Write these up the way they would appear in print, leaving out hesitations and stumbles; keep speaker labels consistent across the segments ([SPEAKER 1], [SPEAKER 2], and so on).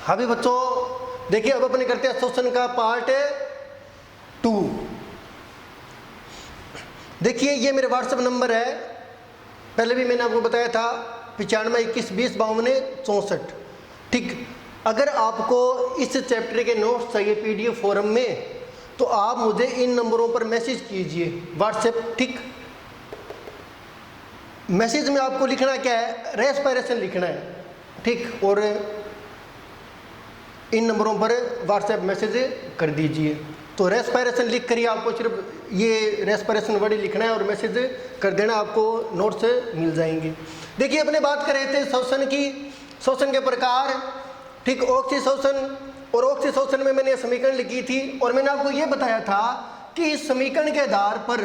[SPEAKER 1] हाँ भी बच्चों, देखिए अब अपने करते हैं शोषण का पार्ट 2। देखिए ये मेरे व्हाट्सएप नंबर है, पहले भी मैंने आपको बताया था 9521205264। ठीक, अगर आपको इस चैप्टर के नोट्स चाहिए पीडीएफ फॉर्म में तो आप मुझे इन नंबरों पर मैसेज कीजिए व्हाट्सएप। ठीक, मैसेज में आपको लिखना क्या है, रेस्पिरेशन लिखना है। ठीक, और इन नंबरों पर व्हाट्सएप मैसेज कर दीजिए। तो रेस्पिरेशन लिख कर ही आपको सिर्फ ये रेस्पिरेशन वर्ड लिखना है और मैसेज कर देना, आपको नोट्स मिल जाएंगे। देखिए अपने बात कर रहे थे शोषण की, शोषण के प्रकार। ठीक, ऑक्सी शोषण, और ऑक्सी शोषण में मैंने समीकरण लिखी थी और मैंने आपको ये बताया था कि इस समीकरण के आधार पर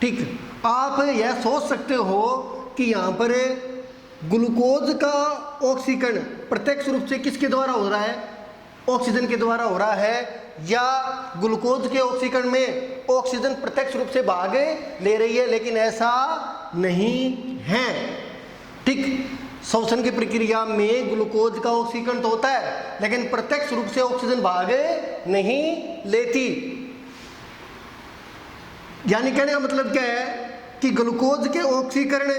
[SPEAKER 1] ठीक आप यह सोच सकते हो कि यहाँ पर ग्लूकोज का ऑक्सीकरण प्रत्यक्ष रूप से किसके द्वारा हो रहा है, ऑक्सीजन के द्वारा हो रहा है, या ग्लूकोज के ऑक्सीकरण में ऑक्सीजन प्रत्यक्ष रूप से भाग ले रही है, लेकिन ऐसा नहीं है। ठीक, शोषण की प्रक्रिया में ग्लूकोज का ऑक्सीकरण तो होता है लेकिन प्रत्यक्ष रूप से ऑक्सीजन भाग नहीं लेती। यानी कहने का मतलब क्या है कि ग्लूकोज के ऑक्सीकरण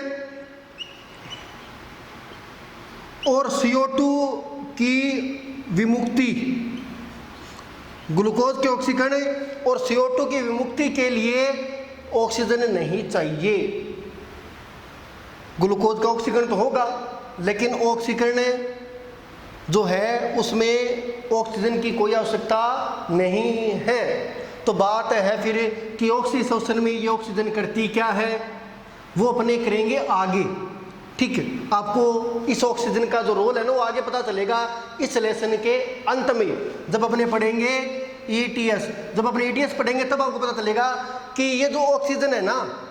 [SPEAKER 1] और CO2 की विमुक्ति, ग्लूकोज के ऑक्सीकरण और CO2 की विमुक्ति के लिए ऑक्सीजन नहीं चाहिए। ग्लूकोज का ऑक्सीकरण तो होगा लेकिन ऑक्सीकरण जो है उसमें ऑक्सीजन की कोई आवश्यकता नहीं है। तो बात है फिर कि ऑक्सी शोषण में ये ऑक्सीजन करती क्या है, वो अपने करेंगे आगे। ठीक है, आपको इस ऑक्सीजन का जो रोल है ना वो आगे पता चलेगा इस लेसन के अंत में, जब अपने पढ़ेंगे ETS। जब अपने ETS पढ़ेंगे तब आपको पता चलेगा कि ये जो ऑक्सीजन है ना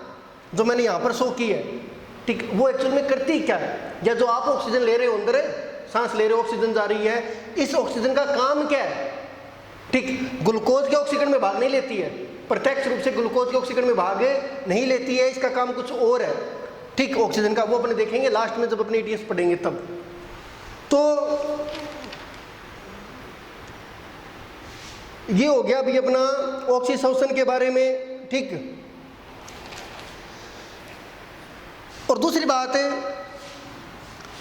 [SPEAKER 1] जो मैंने यहाँ पर शो की है, ठीक, वो एक्चुअल में करती क्या है, या जो आप ऑक्सीजन ले रहे हो अंदर सांस ले रहे हो, ऑक्सीजन जा रही है, इस ऑक्सीजन का काम क्या है। ठीक, ग्लूकोज के ऑक्सीकरण में भाग नहीं लेती है, प्रत्यक्ष रूप से ग्लूकोज के ऑक्सीकरण में भाग नहीं लेती है, इसका काम कुछ और है। ठीक, ऑक्सीजन का वो अपने देखेंगे लास्ट में जब अपने ETS पढ़ेंगे तब। तो ये हो गया अभी अपना ऑक्सी शोषण के बारे में। ठीक, और दूसरी बात है,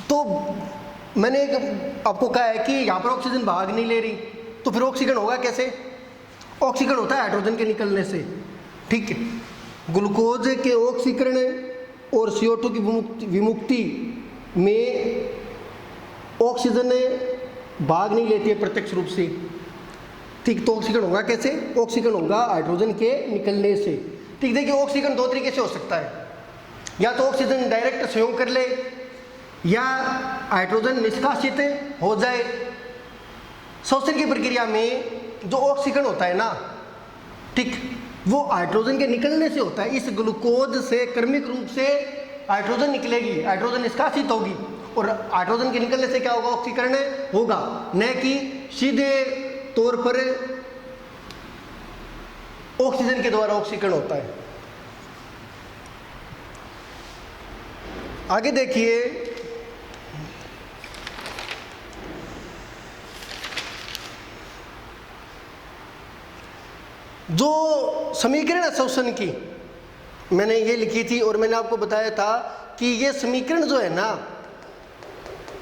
[SPEAKER 1] तो मैंने आपको कहा है कि यहाँ पर ऑक्सीजन भाग नहीं ले रही, तो फिर ऑक्सीकरण होगा कैसे। ऑक्सीकरण होता है हाइड्रोजन के निकलने से। ठीक, ग्लूकोज के ऑक्सीकरण और CO2 की विमुक्ति में ऑक्सीजन भाग नहीं लेती है प्रत्यक्ष रूप से। ठीक, तो ऑक्सीकरण होगा कैसे, ऑक्सीकरण होगा हाइड्रोजन के निकलने से। ठीक, देखिए ऑक्सीकरण दो तरीके से हो सकता है, या तो ऑक्सीजन डायरेक्ट संयोग कर ले या हाइड्रोजन निष्कासित हो जाए। शोषण की प्रक्रिया में जो ऑक्सीकरण होता है ना, ठीक, वो हाइड्रोजन के निकलने से होता है। इस ग्लूकोज से क्रमिक रूप से हाइड्रोजन निकलेगी, हाइड्रोजन निष्कासित होगी और हाइड्रोजन के निकलने से क्या होगा, ऑक्सीकरण होगा, न कि सीधे तौर पर ऑक्सीजन के द्वारा ऑक्सीकरण होता है। आगे देखिए, जो समीकरण है शोषण की मैंने ये लिखी थी और मैंने आपको बताया था कि ये समीकरण जो है ना,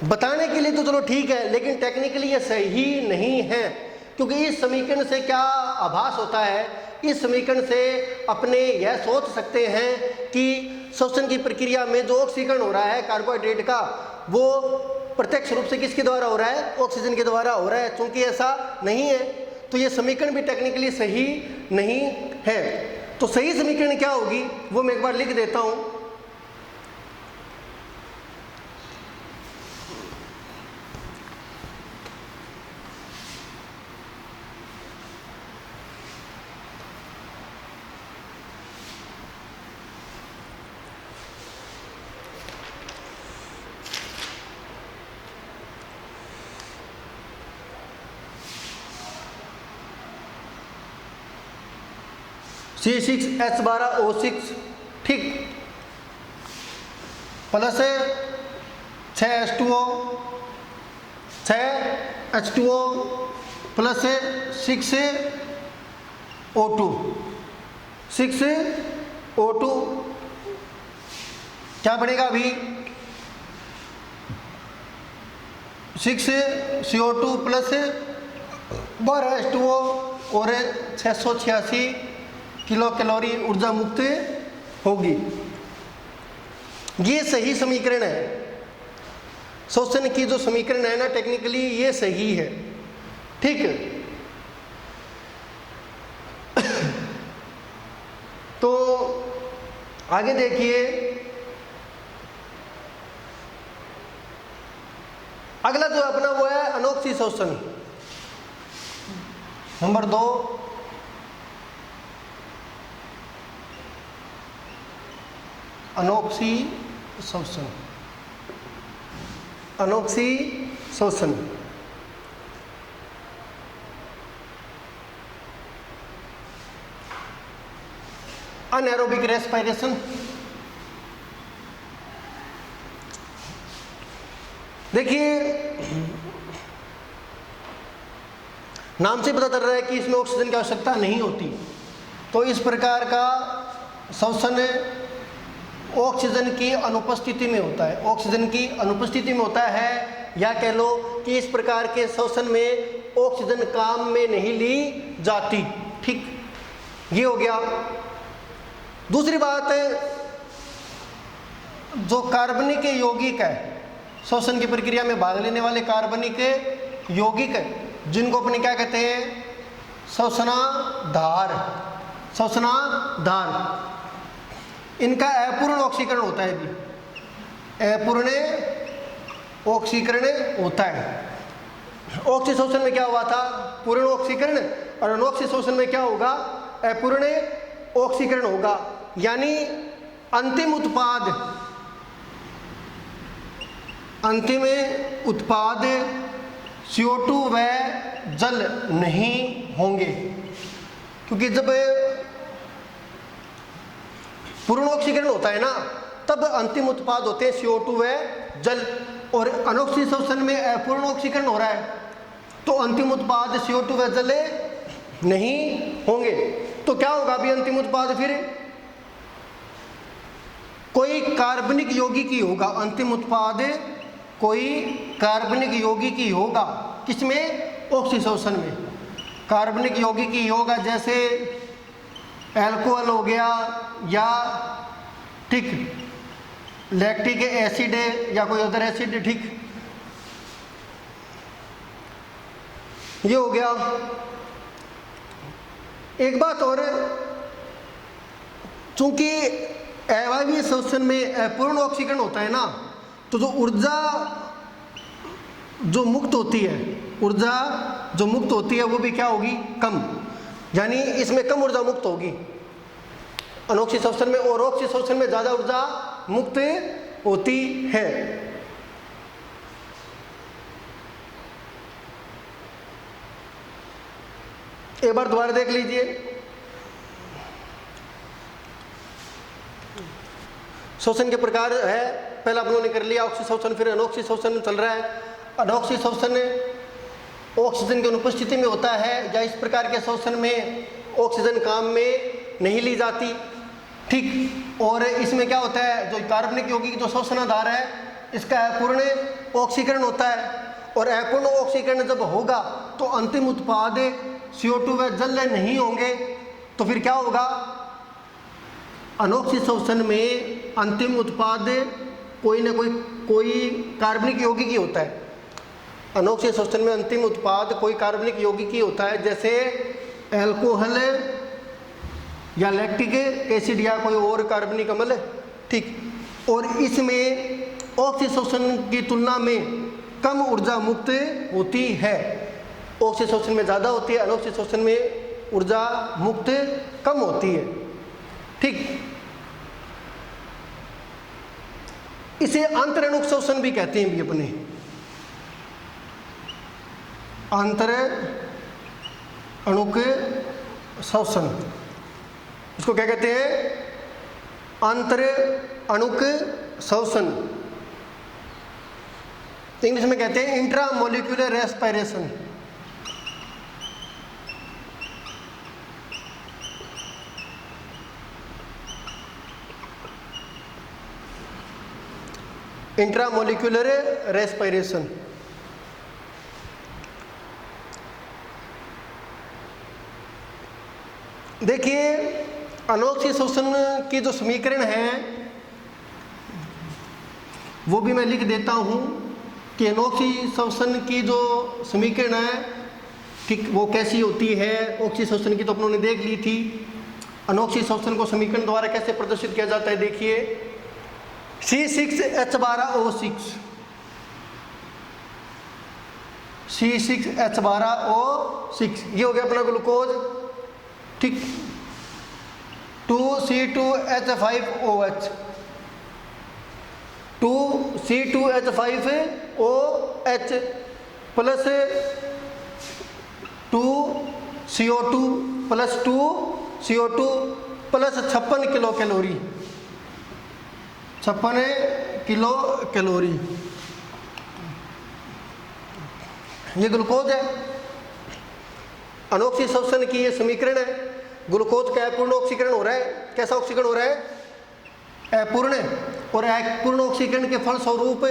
[SPEAKER 1] बताने के लिए तो चलो ठीक है लेकिन टेक्निकली ये सही नहीं है, क्योंकि इस समीकरण से क्या आभास होता है, इस समीकरण से अपने यह सोच सकते हैं कि शोषण की प्रक्रिया में जो ऑक्सीकरण हो रहा है कार्बोहाइड्रेट का, वो प्रत्यक्ष रूप से किसके द्वारा हो रहा है, ऑक्सीजन के द्वारा हो रहा है। चूंकि ऐसा नहीं है तो ये समीकरण भी टेक्निकली सही नहीं है। तो सही समीकरण क्या होगी वो मैं एक बार लिख देता हूं। C6H12O6 ठीक, plus 6H2O H2O plus 6O2, 6O2 क्या बनेगा अभी 6CO2 प्लस 12H2O और 686 किलो कैलोरी ऊर्जा मुक्त होगी। ये सही समीकरण है। शोषण की जो समीकरण है ना, टेक्निकली ये सही है, ठीक है। तो आगे देखिए, अगला जो अपना वो है अनोक्सी शोषण। नंबर 2, अनोक्सी शोषण। अनोक्सी शोषण अनएरोबिक रेस्पिरेशन। देखिए, नाम से पता चल रहा है कि इसमें ऑक्सीजन की आवश्यकता नहीं होती। तो इस प्रकार का शोषण ऑक्सीजन की अनुपस्थिति में होता है, ऑक्सीजन की अनुपस्थिति में होता है, या कह लो कि इस प्रकार के शोषण में ऑक्सीजन काम में नहीं ली जाती, ठीक, ये हो गया। दूसरी बात, जो कार्बनिक यौगिक है, शोषण की प्रक्रिया में भाग लेने वाले कार्बनिक यौगिक है, जिनको अपने क्या कहते हैं, शोषणाधार। शोषणाधार, इनका अपूर्ण ऑक्सीकरण होता है भी, अपूर्ण ऑक्सीकरण होता है। ऑक्सी शोषण में क्या हुआ था, पूर्ण ऑक्सीकरण, और अनोक्सी शोषण में क्या होगा, अपूर्ण ऑक्सीकरण होगा। यानी अंतिम उत्पाद CO2 व जल नहीं होंगे, क्योंकि जब पूर्ण ऑक्सीकरण होता है ना, तब अंतिम उत्पाद होते हैं CO2 व जल, और अनोक्सी शोषण में अपूर्ण ऑक्सीकरण हो रहा है, तो अंतिम उत्पाद CO2 व जल नहीं होंगे। तो क्या होगा अभी अंतिम उत्पाद, फिर कोई कार्बनिक यौगिक ही होगा। अंतिम उत्पाद कोई कार्बनिक यौगिक ही होगा, किसमें, ऑक्सी शोषण में कार्बनिक यौगिक ही होगा, जैसे अल्कोहल हो गया, या ठीक लैक्टिक एसिड या कोई अदर एसिड, ठीक, ये हो गया। एक बात और, चूंकि अवायवीय शोषण में अपूर्ण ऑक्सीकरण होता है ना, तो जो ऊर्जा जो मुक्त होती है, ऊर्जा जो मुक्त होती है वो भी क्या होगी, कम, यानी इसमें कम ऊर्जा मुक्त होगी अनोक्सी शोषण में, और ऑक्सी शोषण में ज़्यादा ऊर्जा मुक्त होती है। एक बार दोबारा देख लीजिए, शोषण के प्रकार है, पहला हम लोगों ने कर लिया ऑक्सी शोषण, फिर अनोक्सी शोषण चल रहा है। अनोक्सी शोषण ऑक्सीजन की अनुपस्थिति में होता है, या इस प्रकार के शोषण में ऑक्सीजन काम में नहीं ली जाती, ठीक। और इसमें क्या होता है, जो कार्बनिक यौगिक जो शोषणाधार है, इसका अपूर्ण ऑक्सीकरण होता है, और अपूर्ण ऑक्सीकरण जब होगा तो अंतिम उत्पाद CO2 व जल नहीं होंगे। तो फिर क्या होगा, अनोक्सी शोषण में अंतिम उत्पाद कोई ना कोई कार्बनिक यौगिक ही होता है। अनोक्सी शोषण में अंतिम उत्पाद कोई कार्बनिक यौगिक ही होता है, जैसे अल्कोहल या लैक्टिक एसिड या कोई और कार्बनिक अम्ल, ठीक। और इसमें ऑक्सी शोषण की तुलना में कम ऊर्जा मुक्त होती है, ऑक्सी शोषण में ज़्यादा होती है, अनोक्सी शोषण में ऊर्जा मुक्त कम होती है, ठीक। इसे अंतरणुक शोषण भी कहते हैं भी अपने, अंतर अणुक शोषण, इसको क्या कहते हैं, अंतर अणुक शोषण। इंग्लिश में कहते हैं इंट्रामोलिकुलर रेस्पिरेशन। Intramolecular respiration. देखिए अनोक्सी श्वसन की जो समीकरण है वो भी मैं लिख देता हूँ कि अनोक्सी श्वसन की जो समीकरण है ठीक वो कैसी होती है। ऑक्सी श्वसन की तो अपनों ने देख ली थी। अनोक्सी श्वसन को समीकरण द्वारा कैसे प्रदर्शित किया जाता है, देखिए C6H12O6, C6H12O6 ये हो गया अपना ग्लूकोज, ठीक। 2C2H5OH, 2C2H5OH plus 2CO2 plus 2CO2 plus 56 kilo calorie, 56 kilo calorie ये ग्लूकोज है। अनोक्सी श्वसन की ये समीकरण है। ग्लूकोज का अपूर्ण ऑक्सीकरण हो रहा है। कैसा ऑक्सीकरण हो रहा है? अपूर्ण। और अपूर्ण ऑक्सीकरण के फलस्वरूप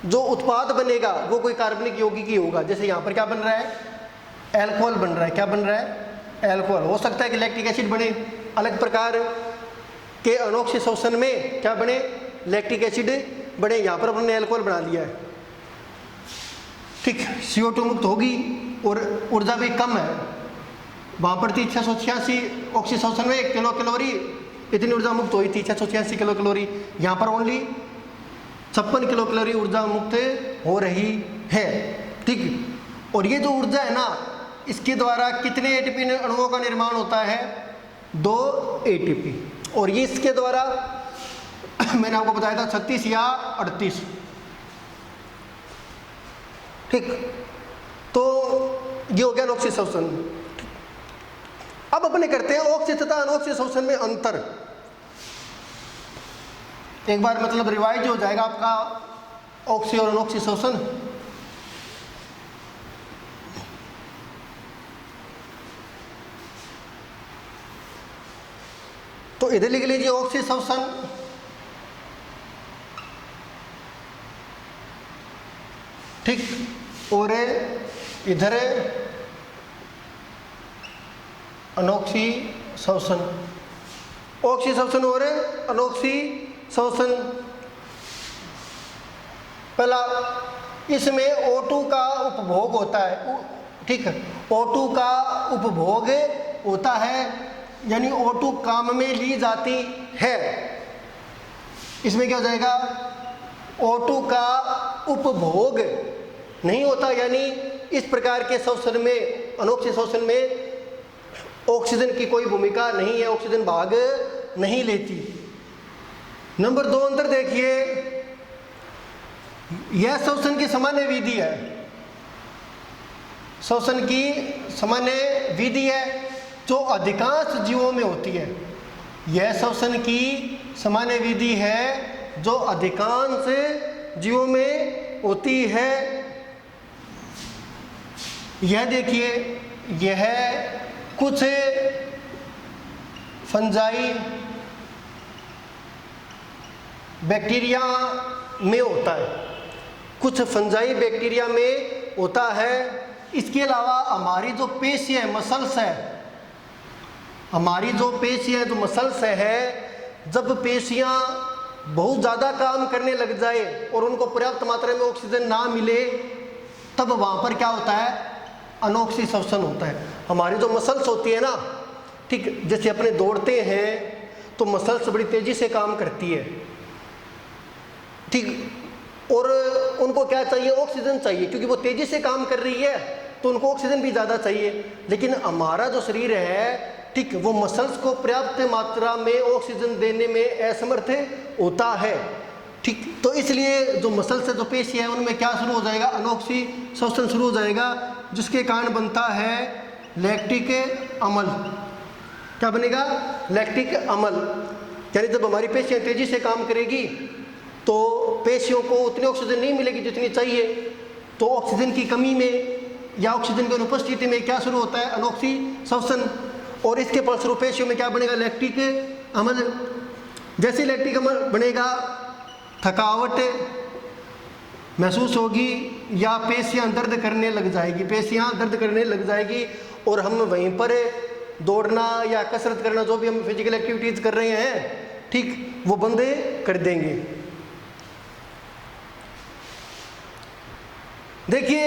[SPEAKER 1] जो उत्पाद बनेगा वो कोई कार्बनिक यौगिक होगा। जैसे यहाँ पर क्या बन रहा है? एल्कोहल बन रहा है। क्या बन रहा है? एल्कोहल। हो सकता है कि लैक्टिक एसिड बने। अलग प्रकार के अनोक्सी श्वसन में क्या बने? लैक्टिक एसिड बने। यहाँ पर हमने एल्कोहल बना लिया है, ठीक। CO2 मुक्त होगी और ऊर्जा भी कम है। वहाँ पर थी 686 ऑक्सी श्वसन में 1 किलो कैलोरी, इतनी ऊर्जा मुक्त हुई थी 686 किलो कैलोरी। यहाँ पर ओनली 56 किलो कैलोरी ऊर्जा मुक्त हो रही है, ठीक। और ये जो ऊर्जा है ना, इसके द्वारा कितने एटीपी अणुओं का निर्माण होता है? 2 ATP। और ये इसके द्वारा मैंने आपको बताया था 36 या 38, ठीक। तो ये हो गया अनोक्सी श्वसन। अब अपने करते हैं ऑक्सी तथा अनोक्सी श्वसन में अंतर। एक बार मतलब रिवाइज हो जाएगा आपका ऑक्सी और अनोक्सी श्वसन। तो इधर लिख लीजिए ऑक्सी श्वसन, ठीक। और इधर अनोक्सी श्वसन। ऑक्सी श्वसन और अनोक्सी श्वसन। पहला, इसमें O2 का उपभोग होता है, ठीक है। O2 का उपभोग होता है, यानी O2 काम में ली जाती है। इसमें क्या हो जाएगा? O2 का उपभोग नहीं होता, यानी इस प्रकार के श्वसन में, अनोक्सी श्वसन में ऑक्सीजन की कोई भूमिका नहीं है, ऑक्सीजन भाग नहीं लेती। नंबर 2 अंतर देखिए, यह श्वसन की सामान्य विधि है। श्वसन की सामान्य विधि है जो अधिकांश जीवों में होती है। यह श्वसन की सामान्य विधि है जो अधिकांश जीवों में होती है। यह देखिए, यह कुछ फंजाई बैक्टीरिया में होता है, कुछ फंजाई बैक्टीरिया में होता है। इसके अलावा हमारी जो पेशियाँ है, मसल्स है, हमारी जो पेशियाँ है, जो मसल्स है, जब पेशियाँ बहुत ज़्यादा काम करने लग जाए और उनको पर्याप्त मात्रा में ऑक्सीजन ना मिले, तब वहाँ पर क्या होता है? अनोक्सी श्वसन होता है। हमारी जो मसल्स होती है ना, ठीक, जैसे अपने दौड़ते हैं तो मसल्स बड़ी तेज़ी से काम करती है, ठीक। और उनको क्या चाहिए? ऑक्सीजन चाहिए, क्योंकि वो तेज़ी से काम कर रही है तो उनको ऑक्सीजन भी ज़्यादा चाहिए। लेकिन हमारा जो शरीर है, ठीक, वो मसल्स को पर्याप्त मात्रा में ऑक्सीजन देने में असमर्थ होता है, ठीक। तो इसलिए जो मसल्स है, जो पेशी है, उनमें क्या शुरू हो जाएगा? अनोक्सी श्वसन शुरू हो जाएगा, जिसके कारण बनता है लैक्टिक अम्ल। क्या बनेगा? लैक्टिक अम्ल। यानी जब हमारी पेशियाँ तेज़ी से काम करेगी तो तो पेशियों को उतनी ऑक्सीजन नहीं मिलेगी जितनी चाहिए। तो ऑक्सीजन की कमी में या ऑक्सीजन की अनुपस्थिति में क्या शुरू होता है, अनोक्सी श्वसन, और इसके फलस्वरूप पेशियों में क्या बनेगा, लैक्टिक अम्ल। जैसे लैक्टिक अम्ल बनेगा, थकावट महसूस होगी या पेशियां दर्द करने लग जाएगी, पेशियां दर्द करने लग जाएगी, और हम वहीं पर दौड़ना या कसरत करना, जो भी हम फिजिकल एक्टिविटीज़ कर रहे हैं, ठीक, वो बंद कर देंगे। देखिए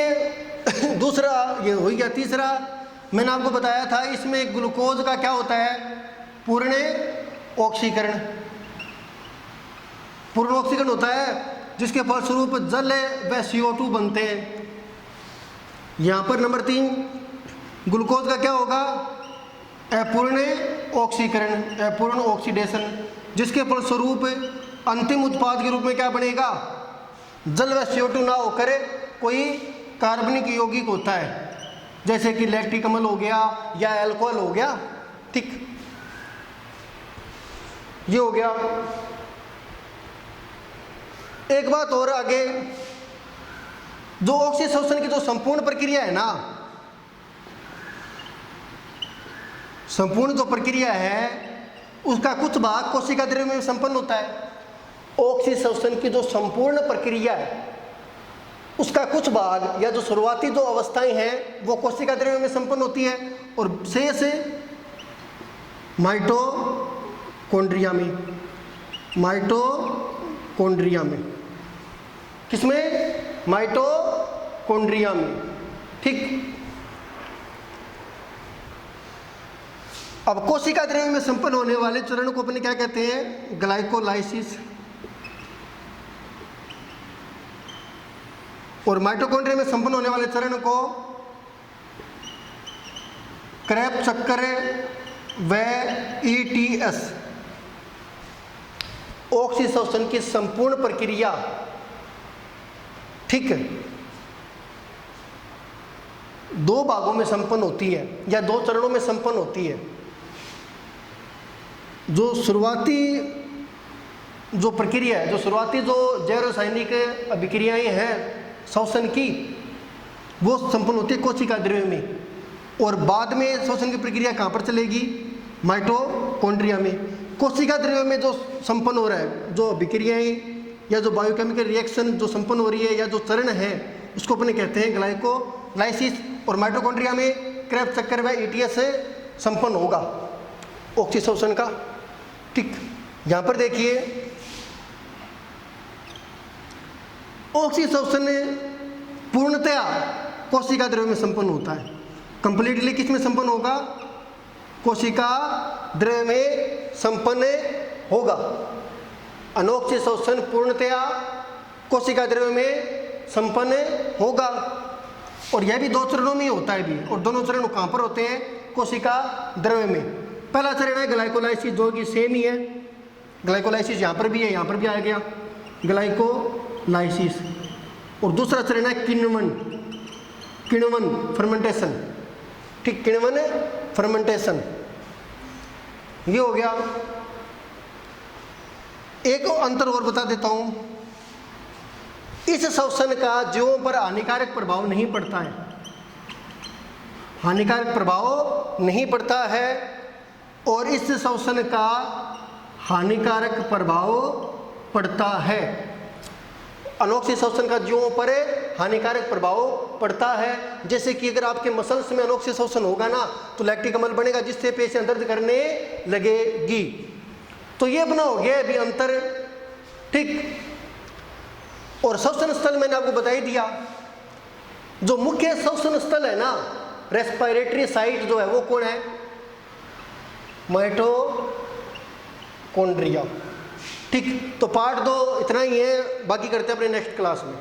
[SPEAKER 1] दूसरा ये हो गया। तीसरा मैंने आपको बताया था, इसमें ग्लूकोज का क्या होता है, पूर्ण ऑक्सीकरण। पूर्ण ऑक्सीकरण होता है जिसके फलस्वरूप जल व CO2 बनते हैं। यहाँ पर नंबर 3 ग्लूकोज का क्या होगा, अपूर्ण ऑक्सीकरण, अपूर्ण ऑक्सीडेशन, जिसके फलस्वरूप अंतिम उत्पाद के रूप में क्या बनेगा, जल व CO2 ना होकर कोई कार्बनिक यौगिक होता है, जैसे कि लैक्टिक अम्ल हो गया या अल्कोहल हो गया, ठीक, ये हो गया। एक बात और आगे, जो ऑक्सीशोषण की जो संपूर्ण प्रक्रिया है ना, संपूर्ण जो प्रक्रिया है उसका कुछ भाग कोशिका द्रव्य में संपन्न होता है। ऑक्सीशोषण की जो संपूर्ण प्रक्रिया है उसका कुछ भाग या जो शुरुआती जो अवस्थाएं हैं वो कोशिका द्रव्य में संपन्न होती है, और शेष माइटोकॉन्ड्रिया में, माइटोकॉन्ड्रिया में, किसमें, माइटोकॉन्ड्रिया में, ठीक। अब कोशिका द्रव्य में संपन्न होने वाले चरण को अपने क्या कहते हैं, ग्लाइकोलाइसिस। और माइटोकॉन्ड्रिया में संपन्न होने वाले चरण को क्रेब्स चक्कर व ETS, ऑक्सीशोषण की संपूर्ण प्रक्रिया, ठीक है, 2 भागों में संपन्न होती है या 2 चरणों में संपन्न होती है। जो शुरुआती जो प्रक्रिया है, जो शुरुआती जो जैव रासायनिक अभिक्रियाएं हैं श्वसन की, वो संपन्न होती है कोशिका द्रव्य में, और बाद में श्वसन की प्रक्रिया कहाँ पर चलेगी, माइटोकॉन्ड्रिया में। कोशिका द्रव्य में जो संपन्न हो रहा है, जो अभिक्रियाएं या जो बायोकेमिकल रिएक्शन जो संपन्न हो रही है या जो चरण है, उसको अपने कहते हैं ग्लाइकोलाइसिस। और माइटोकॉन्ड्रिया में क्रेब्स चक्कर व ETS से संपन्न होगा ऑक्सीशोषण का, ठीक। यहाँ पर देखिए ऑक्सीशोषण पूर्णतया कोशिका द्रव्य में संपन्न होता है। कंप्लीटली किस में संपन्न होगा, कोशिका द्रव्य में संपन्न होगा। अनोक्सीशोषण पूर्णतया कोशिका द्रव्य में संपन्न होगा, और यह भी 2 चरणों में होता है भी, और दोनों चरण कहाँ पर होते हैं, कोशिका द्रव्य में। पहला चरण है ग्लाइकोलाइसिस, जो कि सेम ही है, ग्लाइकोलाइसिस यहाँ पर भी है, यहाँ पर भी आ गया ग्लाइकोलाइसिस। और दूसरा चरण है किण्वन, किण्वन फर्मेंटेशन, ठीक, किण्वन फर्मेंटेशन, ये हो गया। एक अंतर और बता देता हूं, इस श्वसन का जीवों पर हानिकारक प्रभाव नहीं पड़ता है, हानिकारक प्रभाव नहीं पड़ता है, और इस श्वसन का हानिकारक प्रभाव पड़ता है। अनोक्सी श्वसन का जीवों पर हानिकारक प्रभाव पड़ता है। जैसे कि अगर आपके मसल्स में अनोक्सी श्वसन होगा ना, तो लैक्टिक अम्ल बनेगा, जिससे पेशियां दर्द करने लगेगी। तो ये अपना हो गया अभी अंतर, ठीक। और श्वसन स्थल मैंने आपको बता ही दिया। जो मुख्य श्वसन स्थल है ना, रेस्पिरेटरी साइट जो है वो कौन है, माइटोकॉन्ड्रिया, ठीक। तो पार्ट 2 इतना ही है, बाकी करते हैं अपने नेक्स्ट क्लास में।